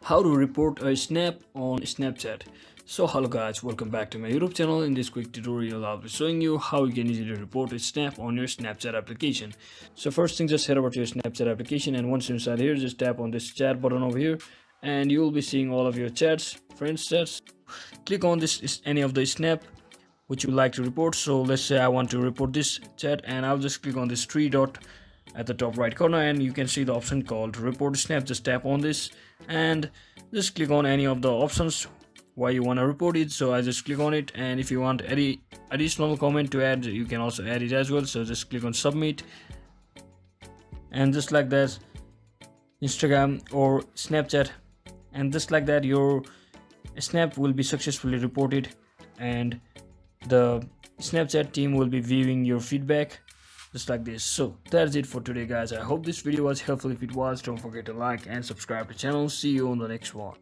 How to report a snap on Snapchat. So hello guys, welcome back to my YouTube channel. In this quick tutorial I'll be showing you how you can easily report a snap on your Snapchat application. So first thing, just head over to your Snapchat application, and once inside here, just tap on this chat button over here, and you'll be seeing all of your chats, friends chats. Click on this any of the snap which you would like to report. So let's say I want to report this chat, and I'll just click on this three dot at the top right corner, and you can see the option called report snap. Just tap on this and just click on any of the options why you want to report it. So I just click on it, and if you want any additional comment to add, you can also add it as well. So just click on submit, and just like that, Instagram or Snapchat, and just like that, your snap will be successfully reported, and the Snapchat team will be viewing your feedback just like this. So that's it for today guys. I hope this video was helpful. If it was, don't forget to like and subscribe to the channel. See you on the next one.